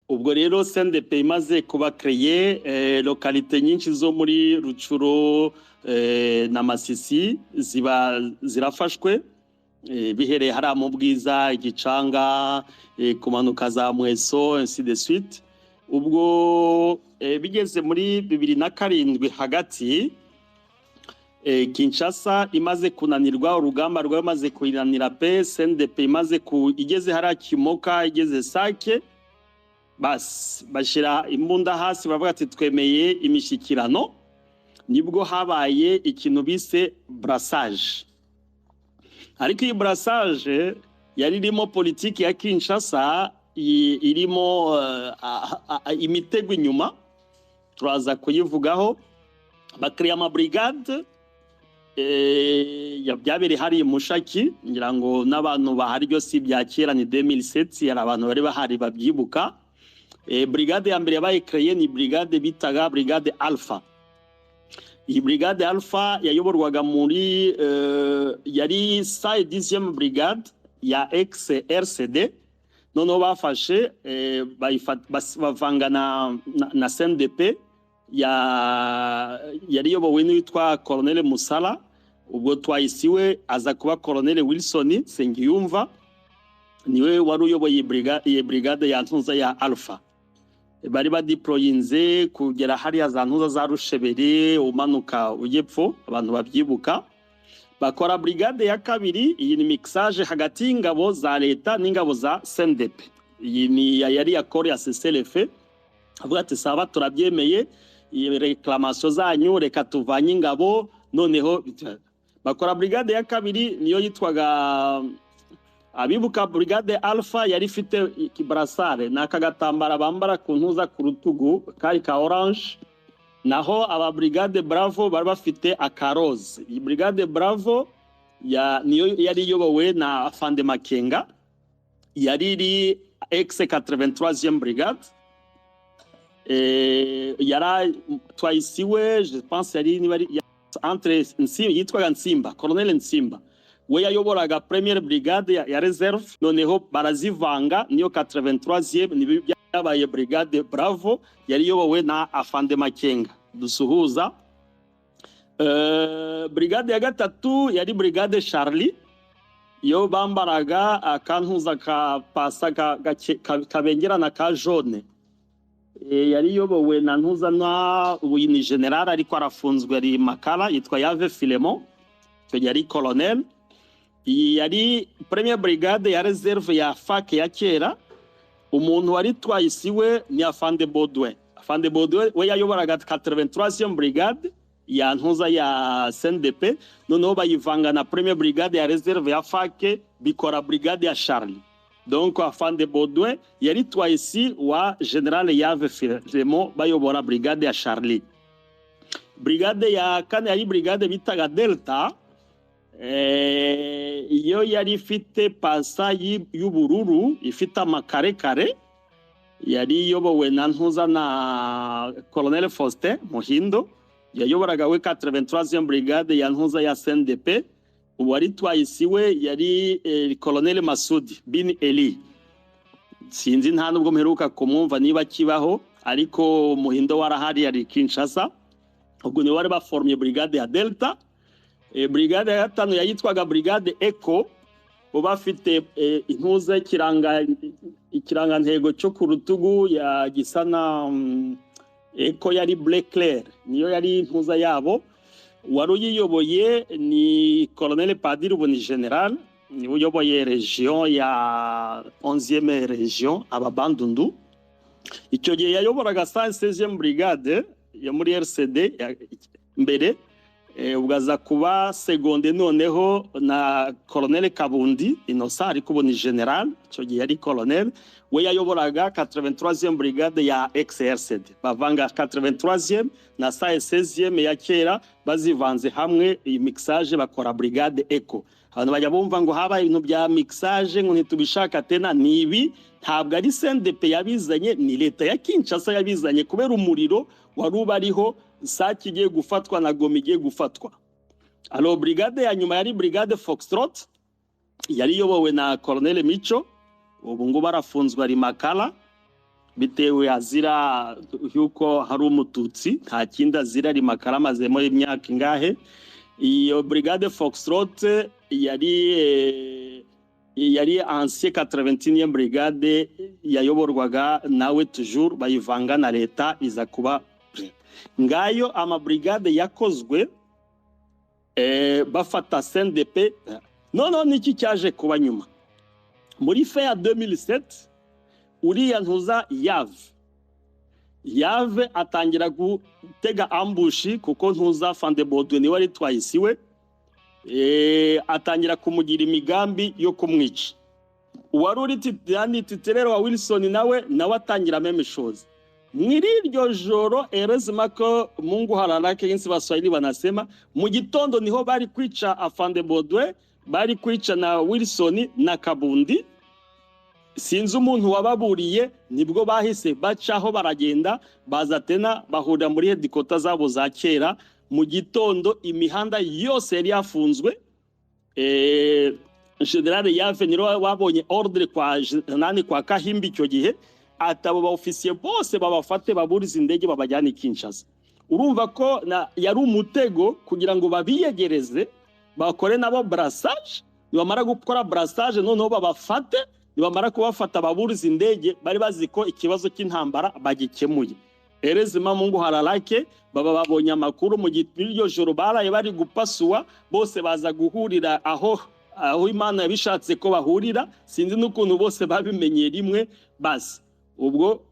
ubwo rero CNDP imaze kuba créé localité nyinshi zo muri Rucuro na Masisi zirafashwe bihereye hari mu Bwiza Igicanga kumanuka za Mweso ainsi de suite. Ubwo bigeze muri 2007 hagati Kinshasa imaze kunanirwa, urugamba rwamaze kunanira pe, CNDP imaze igeze hari Kimoka, igeze Sake, basi bashira imbunda hasi bavuga ati twemeye imishikirano. Nibwo habaye ikintu bise brassage. Ariko iyi brassage yari irimo politiki ya Kinshasa, irimo imitego inyuma, turaza kuyivugaho. Bakriya ama brigade byabereye hari Mushaki, ngira ngo n'abantu bahari byo si bya kera, ni 2007, yari abantu bari bahari babyibuka. Brigade ya mbere yabaye créée ni brigade bitaga brigade Alpha. Iyi brigade Alpha yayoborwaga muri yari 10e brigade ya ex-RCD, noneho bafashe bavanga na CNDP yari yobowe n'uwitwa Colonel Musala. Ubwo twahisiwe aza kuba Colonel Wilson Sengiyumva, niwe wari uyoboye brigade ya ntuza ya Alpha. Bari badeployinze kugera hariya za ntuza za Rushebere umanuka ujepfo, abantu babyibuka. Bakora brigade ya kabiri, iyi ni mixage hagati y'ingabo za leta n'ingabo za CNDP. Iyi ni yari yakore ya CCLF, avuga ati saba turabyemeye, iyi reclamation zanyu reka tuvanye ingabo. Noneho bakora brigade ya kabiri, niyo yitwaga abibuka brigade Alpha, yari ifite kibrasare n'akagatambara bambara ku ntuza ku rutugu kari ka orange. Naho aba brigade Bravo bari bafite akaroze. Iyi brigade Bravo niyo yari yobowe na Afande Makenga, yari iri ex-83e brigade. Yara twahisiwe, je pense yari entre Nsimba, yitwaga Nsimba, Colonel Nsimba. We yayoboraga première brigade ya reserve, noneho barazivanga, niyo 83e nibi byabaye brigade Bravo, yari yobowe na Afande Makenga. Dusuhuza. Brigade ya gatatu yari brigade Charlie, yo bambaraga akantuza ka pasa kabengerana ka jaune. Yari yobowe na ntuza na ni general ariko arafunzwe ari Makala, yitwa Yave Filemon, yari colonel. Yari première brigade ya reserve ya FAC ya kera. Umuntu wari twahisiwe ni Afande Baudouin. Afande Baudouin we yayoboraga 83e brigade ya ntuza ya CNDP, noneho bayivanga na première brigade ya reserve ya FAC, bikora brigade ya Charlie. Donc Afande Baudouin yari twahisi wa general Yave Filemon bayobora brigade ya Charlie. Brigade ya kane yari brigade bitaga Delta, iyo yari ifite pasa y'ubururu ifite amakarekare, yari yobowe na ntuza na Colonel Faustin Muhindo, yayoboraga we 83e brigade ya ntuza ya CNDP. Uwari twahisiwe yari Colonel Masudi bin Eli, sinzi nta nubwo mperuka kumwumva niba kibaho, ariko Muhindo warahari yari Kinshasa. Ubwo ni wari baformye brigade ya Delta. Brigade ya gatanu yayitwaga brigade Echo, bo bafite intuza ikirangantego cyo ku rutugu ya gisana Echo yari Black Clair, niyo yari intuza yabo. Wari uyiyoboye ni Colonel Padiri Ubuni General, ni uyoboye region ya 11e region Ababandundu. Icyo gihe yayoboraga 116e brigade yo muri RCD mbere. Ugaza kuba seconde noneho na Colonel Kabundi Innocent, ariko ubu ni general, icyo gihe yari colonel. We yayoboraga 83e brigade ya ex-RCD, bavanga 83e na 116e ya kera bazivanze hamwe, iyi mixage bakora brigade Echo. Abantu bajya bumva ngo haba ibintu bya mixage ngo ntitubishaka tena, nibi ntabwo ari CNDP yabizanye, ni leta ya Kinshasa yabizanye kubera umuriro wari ubariho, Sake igiye gufatwa na Goma igiye gufatwa. Alors brigade ya nyuma yari brigade Foxtrot, yari yobowe na Colonel Micho, ubu ngo barafunzwe ari Makala. bitewe azira yuko hari umututsi, nta kindi azira, ari makara amazemo imyaka ingahe. Iyo brigade Foxtrot yari ancien 81e brigade yayoborwaga nawe toujours bayivanga na leta iza kuba ngayo amabrigade yakozwe bafata CNDP. Noneho niki cyaje kuba nyuma muri fin ya 2007 uriya ntuza Yave atangira gutega ambushi kuko ntuza Fandebodwe ni wari twayisiwe, atangira kumugira imigambi yo kumwica. Uwari uri titerero wa Wilson nawe atangira meme chose. Mwiri iryo joro erezima ko Mungu halalake jinsi Waswahili wanasema, mu gitondo niho bari kwica Fandebodwe, bari kwica na Wilson na Kabundi. Sinzi umuntu wababuriye, nibwo bahise bacaho baragenda baza tena bahurira muri hedikota zabo za kera. Mu gitondo imihanda yose yari yafunzwe. General Yave niro wabonye ordre kwa Kahimbi icyo gihe atabo ba officier bose babafate baburiza indege babajyana Kinshasa. Urumva ko yari umutego kugira ngo babiyegereze bakore nabo brassage, nibamara gukora brassage noneho babafate, nibamara kubafata baburiza indege bari baziko ikibazo cy'intambara bagikemuye. Erezima Mungu halalake baba babonye amakuru mu gitwiryo joro baraye bari gupasuwa, bose baza guhurira aho Imana yabishatse ko bahurira. Sinzi n'ukuntu bose babimenye rimwe basi. Ubwo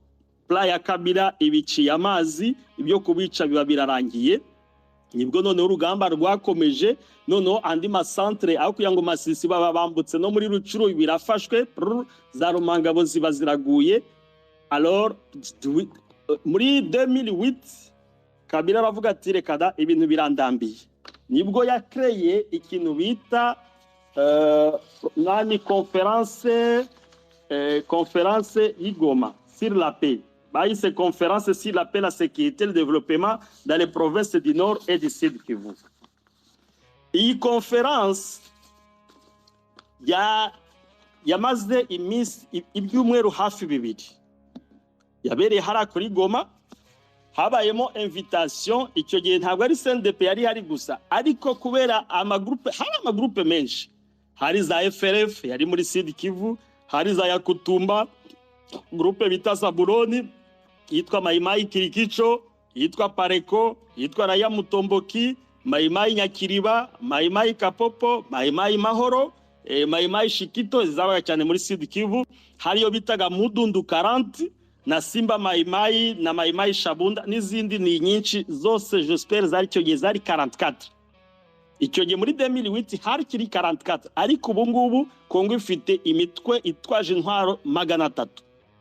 plan ya Kabila ibiciye amazi, ibyo kubica biba birarangiye. Nibwo noneho urugamba rwakomeje, noneho andi masantre aho kugira ngo Masisi baba bambutse no muri Rucuru birafashwe, za Rumangabo ziba ziraguye. Alors muri 2008 Kabila aravuga ati reka da ibintu birandambiye. Nibwo yakreye ikintu bita conférence Igoma sur la paix. Bayise conférence sur la paix, la sécurité et le développement dans les provinces du Nord et du Sud Kivu. Iyi conférence yamaze ibyumweru hafi bibiri. Yabereye hara kuri Goma, habayemo invitation. Icyo gihe ntabwo ari CNDP yari hari gusa, ariko kubera hari amagroupe menshi. Hari za FRF yari muri Sud Kivu, hari za Yakutumba, groupe bita Saburoni, yitwa Maimai Kirikicho, yitwa Pareko, yitwa Raya Mutomboki, Maimai Nyakiriba, Maimai Kapopo, Maimai Mahoro, Maimai Shikito zabaga cyane muri Sud Kivu. Hariyo bitaga Mudundu 40 na Simba Maimai na Maimai Shabunda n'izindi ni nyinshi zose. J'espère zari cyo gihe zari 44. Icyo gihe muri 2008 hari kiri 44, ariko ubu ngubu Kongo ifite imitwe itwaje intwaro 300,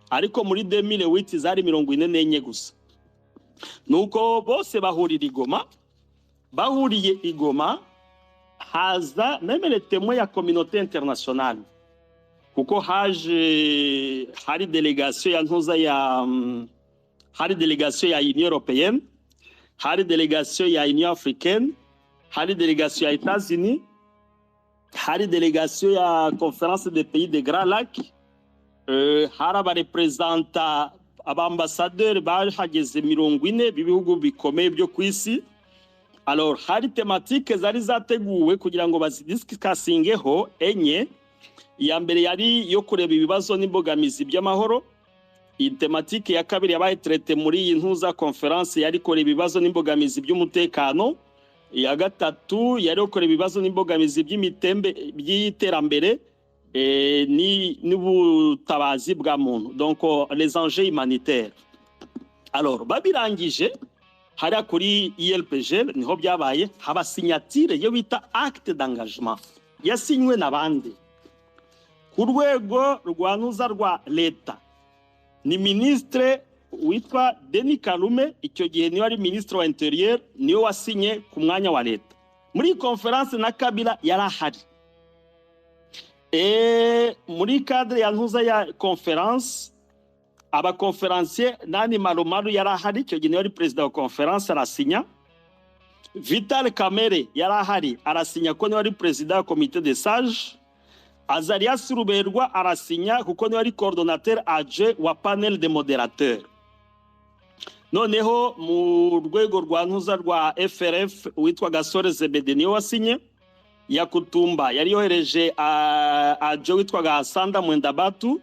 ariko muri 2008 zari 44 gusa. Nuko bose bahurira Igoma, bahuriye Igoma haza nemere témoin ya communauté internationale, kuko hari delegation ya ntuza hari delegation ya Union Européenne, hari delegation ya Union Africaine, hari delegation ya États-Unis, hari delegation ya Conférence des pays des Grands Lacs, hari abarepresenta abambassadeur bahageze 40 b'ibihugu bikomeye byo kwisi. Alors hari thématique zari zateguwe kugira ngo bazidiscussingeho enye. Ya mbere yari yo kureba ibibazo n'imbogamizi by'amahoro. Iyi thématique ya kabiri yabaye traité muri iyi ntuza conference yari kureba ibibazo n'imbogamizi by'umutekano. Ya gatatu yari kureba ibibazo n'imbogamizi by'iterambere n'ubutabazi bwa muntu, donc les enjeux humanitaires. Alors babirangije hari kuri ILPG niho byabaye, haba signature yo bita acte d'engagement yasinywe n'abandi ku rwego rwa ntuza rwa leta. Ni ministre witwa Denis Kalume, icyo gihe niwe ari ministre wa intérieur, niwe wasinye ku mwanya wa leta. Muri conference na Kabila yarahari. Muri cadre ya ntuza ya conference aba conférencier Nani Marumaru yarahari, icyo gihe niwe ari president wa conference arasinya. Vital Kamere yarahari arasinya ko niwe ari president wa comité des sages. Azarias Ruberwa arasinya kuko niwe ari coordinateur adjoint wa panel de modérateur. Noneho mu rwego rwa ntuza rwa FRF witwa Gasore Zebede niwe wasinye. Yakutumba yari yohereje adjoint witwaga Sanda Mwendabatu.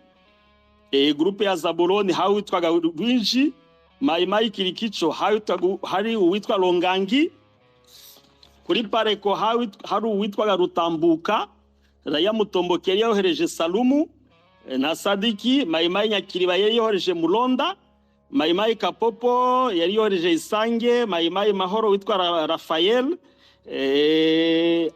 Groupe ya Zabuloni hawe witwaga Rwinji. Maimai Kirikicho hari uwitwa Longangi. Kuri Pareko hari uwitwaga Rutambuka. Raya Mutomboke yari yohereje Salumu na Sadiki. Maimai Nyakiriba yari yohereje Mulonda. Maimai Kapopo yari yohereje Isange. Maimai Mahoro witwa Rafael.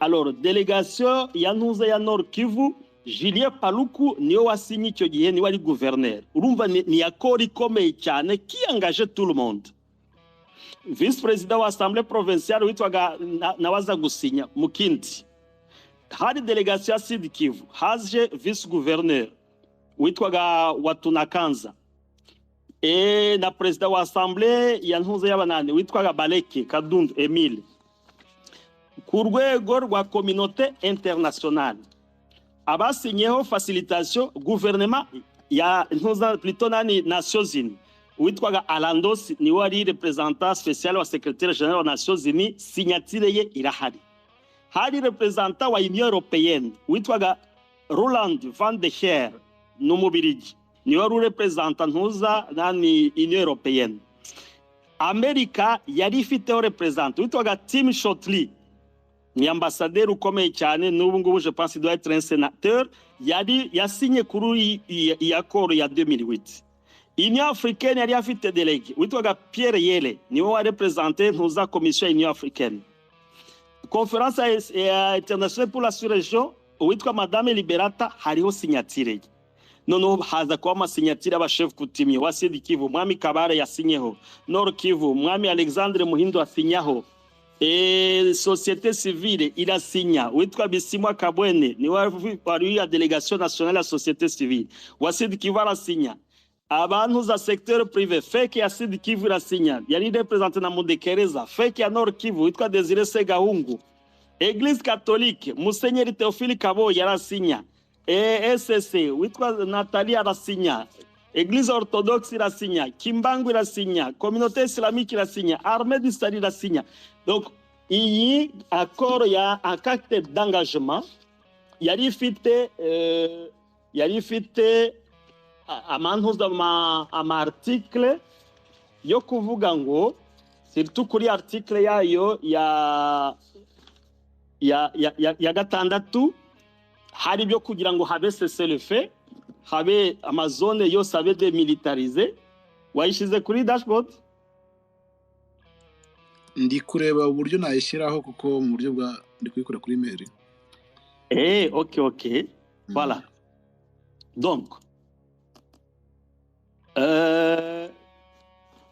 Alors délégation ya ntuza ya Nord Kivu, Julien Paluku niwe wasinye icyo gihe niwe ari gouverneur. Urumva ni accord ikomeye cyane qui engage tout le monde. Vice président wa assemblée provinciale witwaga nawaza gusinya Mukindi. Hari délégation ya Sud Kivu, haje vice gouverneur witwaga Watunakanza. Na président wa assemblée ya ntuza y'abanani witwaga Baleke Kadundu Emile. Ku rwego rwa communauté internationale abasinyeho facilitation gouvernement ya ntuza plutôt nani Nations Unies witwaga Alandos ni wari représentant spécial wa secrétaire général wa Nations Unies, signature ye irahari. Hari représentant wa Union Européenne witwaga Roland van der Heer n'umubirigi ni wari représentant ntuza nani Union Européenne. Amerika yari ifiteho représentant witwaga Tim Shotley, ni ambassadeur ukomeye cyane n'ubu ngubu je pense doit être un sénateur, yari yasinye kuri iyi accord ya 2008. Union africaine yari afite délégué witwaga Pierre Yele niwe wa représenter ntuza commission Union africaine. Conférence internationale pour la sous-région witwa Madame Liberata hariho signature. Noneho haza kuba amasignature y'abachef coutumier wa Sud Kivu, Mwami Kabare yasinyeho, Nord Kivu Mwami Alexandre Muhindo asinyaho. Société civile irasinya witwa Bisimwa Kabwene ni wari ya délégation nationale ya société civile wa Sud Kivu arasinya. Abantu za secteur privé fake ya Sud Kivu irasinya, yari représente na Mudekereza. Fake ya Nord Kivu witwa Desire Segahungu. Église catholique Musenyeri Theophile Kabo yarasinya. SSC witwa Nathalie arasinya. Église orthodoxe irasinya, Kimbangu irasinya, communauté islamique irasinya, armée du Sahel irasinya. Donc iyi accord ya acte d'engagement yari ifite amantuza ama article yo kuvuga ngo surtout kuri article yayo ya gatandatu hari byo kugira ngo habe cessez-le-feu, habe amazone yose abe demilitarisé. Wayishize kuri dashboard? Ndi kureba uburyo nayishyiraho kuko mu buryo bwa ndi kuyikora kuri mail. OK. Voilà. Donc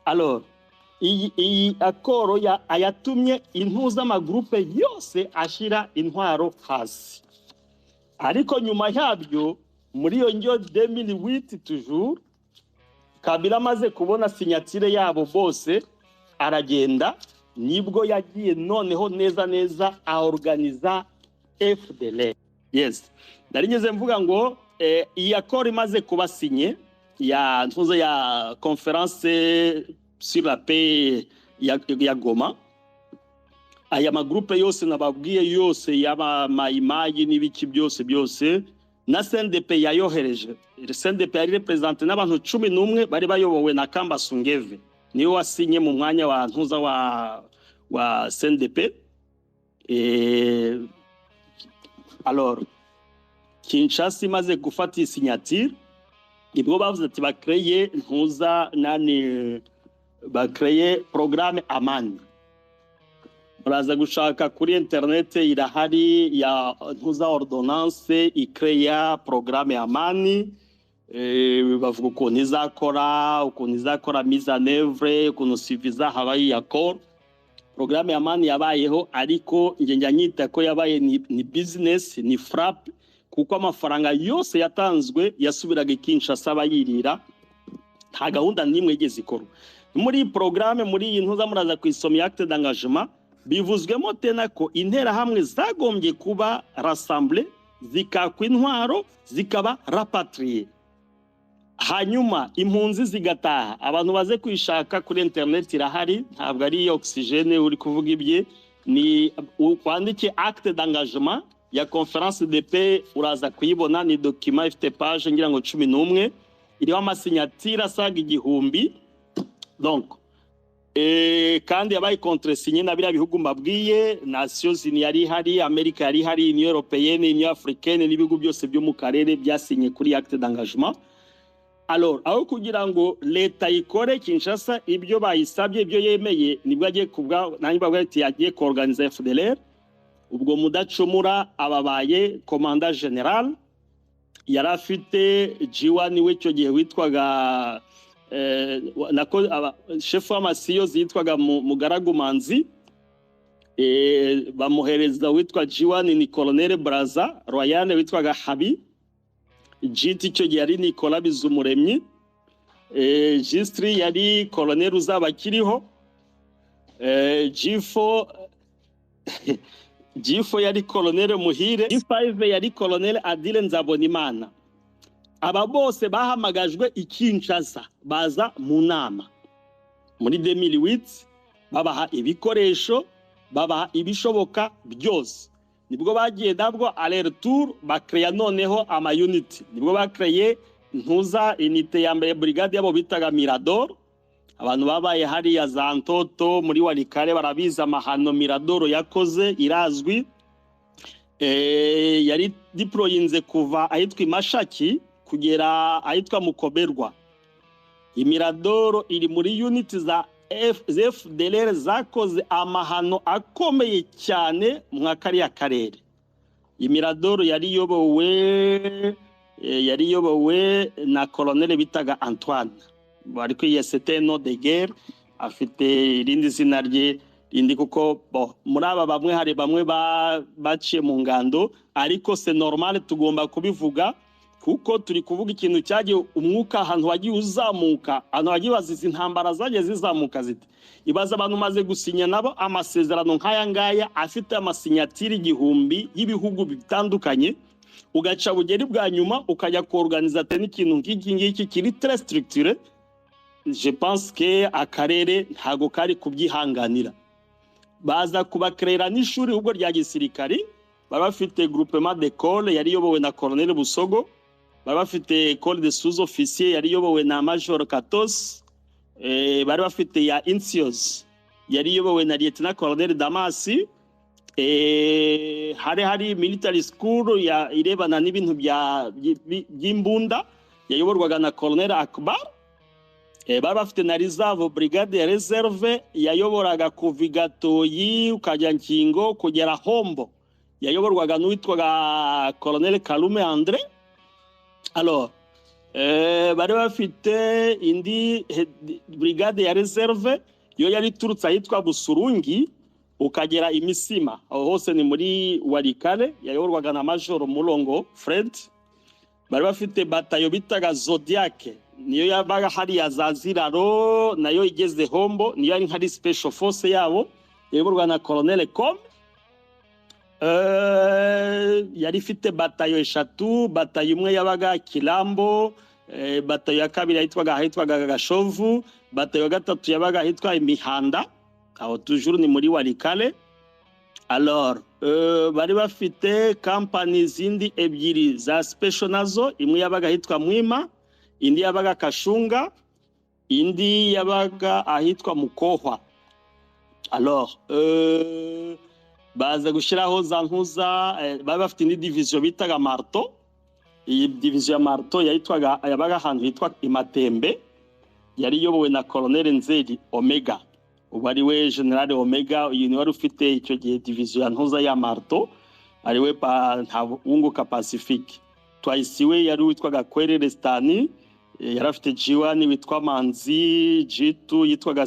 alors iyi akoro ayatumye intuza amagroupe yose ashira intwaro hasi. Ariko nyuma yabyo muri iyo njyo 2008 toujours Kabila maze kubona signature yabo bose aragenda, nibwo yagiye noneho neza a organiza FDLR. Yes, narinyeze mvuga ngo iyi accord imaze kuba signé ya ntuza ya conférence sur la paix ya Goma. Aya magroupe yose nababwiye yose yaba mayimayi n'ibiki byose na CNDP yayohereje. CNDP yari represente n'abantu 11 bari bayobowe na Kamba Sungeve niwe wasinye mu mwanya wa ntuza wa CNDP. Alors Kinshasa imaze gufata signature, ibwo bavuze ati bakreye ntuza nani bakreye programme Amani. Muraza gushaka kuri internet irahari ya ntuza ordonnance ikreya programme Amani. Bavuga ukuntu izakora mise en œuvre, ukuntu suiviza habaye accord. Programme Amani yabayeho, ariko nge nyita ko yabaye ni business, ni frappe, kuko amafaranga yose yatanzwe yasubiraga Kinshasa bayirira, nta gahunda nimwe igeze ikorwa. Muri programme muri iyi ntuza muraza kwisoma acte d'engagement bivuzwemo tena ko intera hamwe zagombye kuba rassemblé zikakwa intwaro zikaba rapatriye, hanyuma impunzi zigataha. Abantu baze kwishaka kuri internet irahari, ntabwo ari oxygene uri kuvuga ibye, ni kwandike acte d'engagement ya conference de paix, uraza kuyibona. Ni document ifite page ngira ngo 11 iriho amasinyatire asaga 1000. Donc kandi yabaye contresigné na biriya bihugu mbabwiye, Nations Unies yari hari, Amerika yari hari, Union Européenne, Union Africaine n'ibihugu byose byo mu karere byasinye kuri acte d'engagement. Alors aho kugira ngo leta ikore Kinshasa ibyo bayisabye, ibyo yemeye, nibwo agiye kubwa nanjye babwa ati yagiye koorganiza FDLR. Ubwo Mudacumura ababaye commandant general, yari afite G1 we cyo gihe witwaga nako chef w'amasiyo zitwaga Mugaragu Manzi, bamuhereza witwa G1 ni Colonel Braza Royane witwaga Habi, Jiti cyo gihe yari Nicolas Bizumuremyi, Gistri yari Colonel uzabakiriho, G4 yari Colonel Muhire, G5 yari Colonel Adile Nzabonimana. Aba bose bahamagajwe i Kinshasa baza mu nama muri 2008, babaha ibikoresho, babaha ibishoboka byose. Nibwo bagiye nabwo aller retour bakreya noneho ama unity, nibwo bakreye ntuza unité ya mbere brigade yabo bitaga Mirador. Abantu babaye hari ya Zantoto muri Walikare barabiza amahano Mirador yakoze irazwi. Yari deployinze kuva ahitwa Mashaki kugera ahitwa Mukoberwa. Imiradoro iri muri unit za FDLR zakoze amahano akomeye cyane mu kariya karere. Imiradoro yari yobowe na Colonel bitaga Antoine, bari ko c'était no de guerre, afite irindi zina rye rindi kuko muri aba bamwe hari bamwe baciye mu ngando, ariko c'est normal tugomba kubivuga kuko turi kuvuga ikintu cyagiye umwuka ahantu wagiye uzamuka, ahantu wagiye baziza intambara zagiye zizamuka zite. Ibaza abantu maze gusinya nabo amasezerano nk'aya ngaya afite amasinyatire 1000 y'ibihugu bitandukanye, ugaca bugeri bwa nyuma ukajya koorganiza n'ikintu ngiki kiri très structuré. Je pense que akarere ntago kari kubyihanganira. Baza kubakrera n'ishuri ubwo rya gisirikari, baba bafite groupement d'école yari yobowe na Colonel Busogo, bari bafite école de sous-officiers yari yobowe na Major Katos, bari bafite ya Insios yari yobowe na Lieutenant Colonel Damasi, hari military school ya irebana n'ibintu by'imbunda yayoborwaga na Colonel Akbar. Bari bafite na reserve brigade ya reserve yayoboraga kuva Gatoyi ukajya Nkingo kugera Hombo, yayoborwaga n'uwitwaga Colonel Kalume André. Alors bari bafite indi brigade ya reserve yo yari turutse ahitwa Busurungi ukagera Imisima, aho hose ni muri Walikare, yayoborwaga na Major Mulongo Fred. Bari bafite batayo bitaga Zodiac, niyo yabaga hari ya Zaziraro, nayo igeze Hombo, niyo ari nkari special force yabo yayoborwaga na Colonel Com. Yari ifite batayo 3, batayo imwe yabaga Kilambo, batayo ya kabiri ahitwaga Gashovu, batayo ya gatatu yabaga ahitwa Imihanda, aho toujours ni muri Walikale. Alors bari bafite company zindi ebyiri za special nazo, imwe yabaga ahitwa Mwima, indi yabaga Kashunga, indi yabaga ahitwa Mukohwa. Alors baza gushiraho za nkuza, bari bafite indi division bitaga Marto. Iyi division ya Marto yabaga ahantu hitwa Imatembe, yari yobowe na Colonel Nzeri Omega, ubu ari we General Omega. Uyu ni wari ufite icyo gihe division ya ntuza ya Marto, ari we Wunguka Pacifique. Twayisiwe yari witwaga Kwerere Stani, yari afite G1 witwa Manzi, G2 yitwaga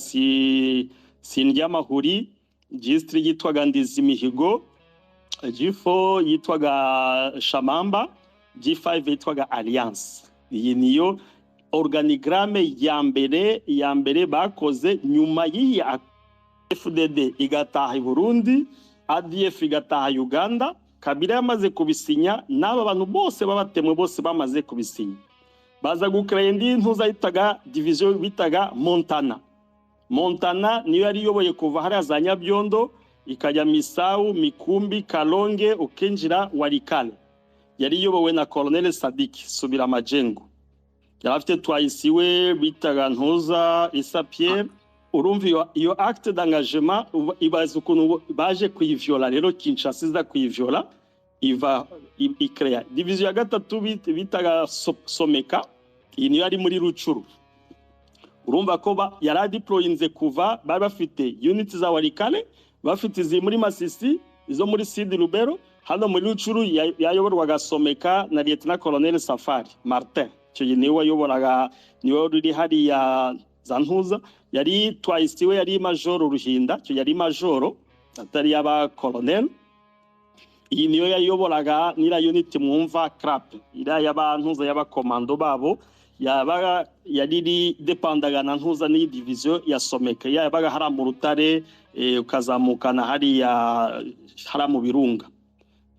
Sindyamahuri, G3 yitwaga Ndizimihigo, G4 yitwaga Shamamba, G5 yitwaga Alliance. Iyi niyo organigramme ya mbere bakoze. Nyuma y'iyi FDD igataha i Burundi, ADF igataha Uganda, Kabila yamaze kubisinya n'aba bantu bose babatemwe bose bamaze kubisinya baza gukraya indi ntuza yitaga division bitaga Montana niyo yari yoboye kuva hariya za Nyabyondo ikajya Misau, Mikumbi, Kalonge ukinjira Walikale. Yari yobowe na Colonel Sadiki Subira Majengo. Yari afite twayisiwe bitaga ntuza Issa Pierre. Urumva iyo acte d'engagement ibaza ukuntu baje kuyivyola rero Kinshasa iza kuyivyola iva ikrea division ya gatatu bitaga Someka iyi niyo yari muri Rucuru. Urumva ko yari deployinze kuva bari bafite units za Walikale bafite izi muri Masisi izo muri Sud Lubero hano muri Rucuru yayoborwaga Someka na Lieutenant Colonel Safari Martin cyo niwe wayoboraga niwe ruri hari ya Zantuza yari twayisiwe yari Major Ruhinda cyo yari Major atari yaba Colonel. Iyi niyo yayoboraga nira unit mwumva crap ira y'abantuza y'aba commando babo yabaga yari dependaga na ntuza ni division ya Someka yabaga hara mu Rutare ukazamukana hari ya hara mu Birunga.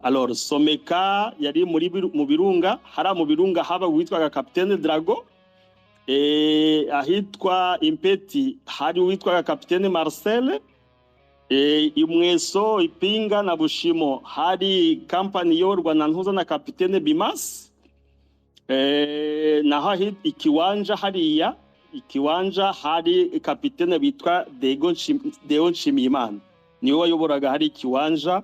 Alors Someka yari mu Birunga hara mu Birunga haba witwaga Capitaine Drago ahitwa Impeti hari witwaga Capitaine Marcel Imweso Ipinga na Bushimo hari company yorwa na ntuza na Capitaine Bimas naho ikiwanja hariya ikiwanja hari Capitaine bitwa Deo Nshimiyimana niwe wayoboraga hari ikiwanja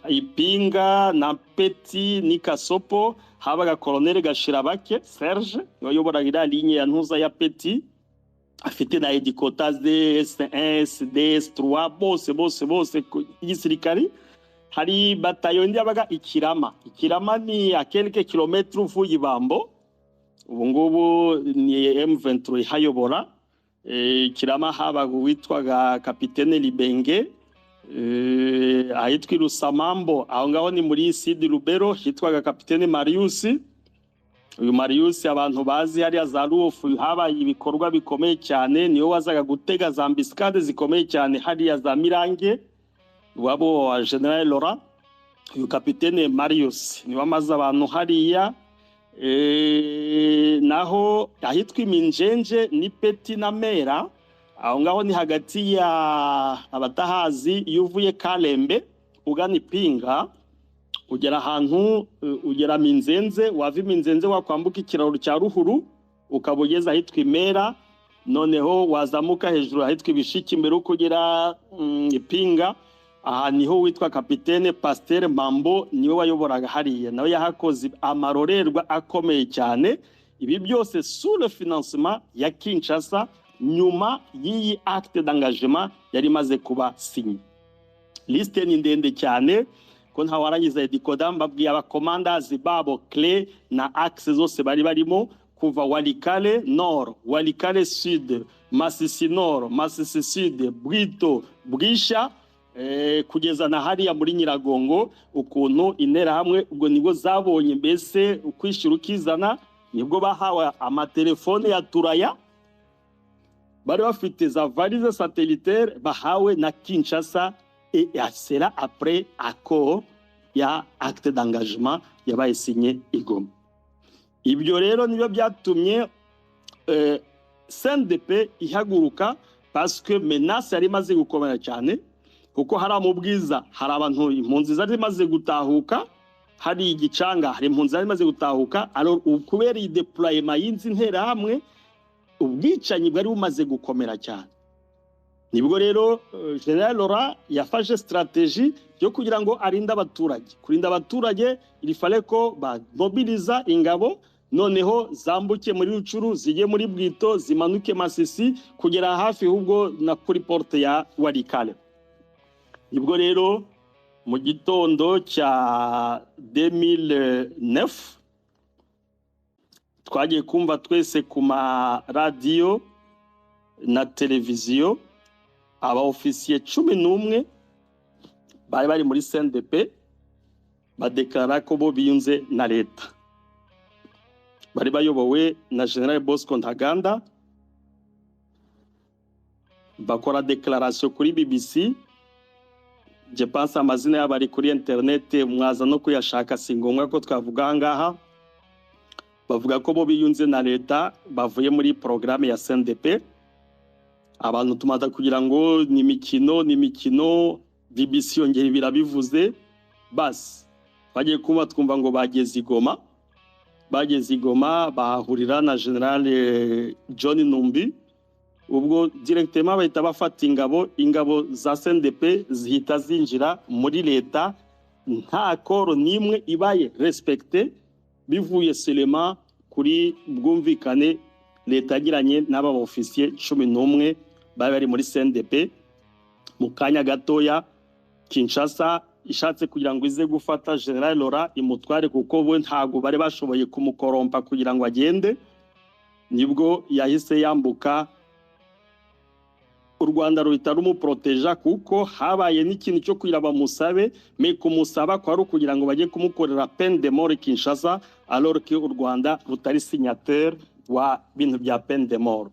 Ipinga na Peti ni Kasopo habaga Colonel Gashirabake Serge wayoboraga ira ligne ya ntuza ya Peti afite na Edikotas DS1 DS3 bose igisirikari. Hari batayo ndi yabaga Ikirama ni a quelques kilomètres uvuye Ibambo ubu ngubu ni M23 hayobora Ikirama habaga witwaga Capitaine Libenge ahitwa Rusamambo aho ngaho ni muri Sud Lubero hitwaga Capitaine Marius. Uyu Marius abantu bazi hari za Ruofu habaye ibikorwa bikomeye cyane niyo wazaga gutega za ambiscade zikomeye cyane hari za Mirange wabo wa General Laurent. Uyu Capitaine Marius niwe amaze abantu hariya naho ahitwa Iminjenje ni Peti na Mera aho ngaho ni hagati ya abatahazi iyo uvuye Kalembe ugana Ipinga ugera ahantu ugera Minzenze wava Minzenze wakwambuka ikiraro cya Ruhuru ukabugeza ahitwa Imera noneho wazamuka hejuru ahitwa Ibishiki mbere ukugera Ipinga aha niho witwa Capitaine Pasteur Mambo niwe wayoboraga hariya nawe yahakoze amarorerwa akomeye cyane. Ibi byose sous le financement ya Kinshasa nyuma y'iyi acte d'engagement yari maze kuba signe. Liste ni ndende cyane ko nta warangiza Edikoda mbabwiye abacommanders babo clé na axe zose bari barimo kuva Walikale Nord, Walikale Sud, Masisi Nord, Masisi Sud, Bwito, Bwisha kugeza na hariya muri Nyiragongo ukuntu intera hamwe ubwo nibwo zabonye mbese ukwishira ukizana nibwo bahawe amatelefone ya Turaya bari bafite za valise satellitaire bahawe na Kinshasa et sera après accord ya acte d'engagement yabaye signé Igoma. Ibyo rero nibyo byatumye CNDP ihaguruka parce que menace yari maze gukomera cyane kuko hari amubwiza hari abantu impunzi zari maze gutahuka hari igicanga hari impunzi zari maze gutahuka alors ukubera i deployement y'inzi ntera hamwe ubwicanyi bwari bumaze gukomera cyane. Nibwo rero General Laurent yafashe strategie yo kugira ngo arinde abaturage kurinda abaturage il fallait ko mobiliza ingabo noneho zambuke muri Rucuru zijye muri Bwito zimanuke Masisi kugera hafi hubwo na kuri porte ya Walikale. Nibwo rero mu gitondo cya 2009 twagiye kumva twese ku ma radio na televiziyo aba officier 11 bari muri CNDP badeklara ko bo biyunze na leta bari bayobowe na General Bosco Ntaganda bakora declaration kuri BBC je pense amazina yabo ari kuri internet, mwaza no kuyashaka, si ngombwa ko twavuga ahangaha. Bavuga ko bo biyunze na leta bavuye muri programme ya CNDP. Abantu tumaze kugira ngo ni imikino BBC yongera birabivuze. Basi bagiye kuba twumva ngo bageze i Goma bahurira na General John Numbi. Ubwo directement bahita bafata ingabo za CNDP zihita zinjira muri leta, nta koro nimwe ibaye respecte, bivuye selema kuri bwumvikane leta yagiranye n'aba officier 11 bari muri CNDP. Mu kanya gatoya Kinshasa ishatse kugira ngo ize gufata General Laurent imutware, kuko bo ntago bari bashoboye kumukorompa kugira ngo agende. Nibwo yahise yambuka, u Rwanda ruhita rumuproteja, kuko habaye n'ikintu cyo kugira bamusabe, me kumusaba kwa ari kugira ngo bajye kumukorera peine de mort Kinshasa, alors que u Rwanda rutari signateur wa bintu bya peine de mort.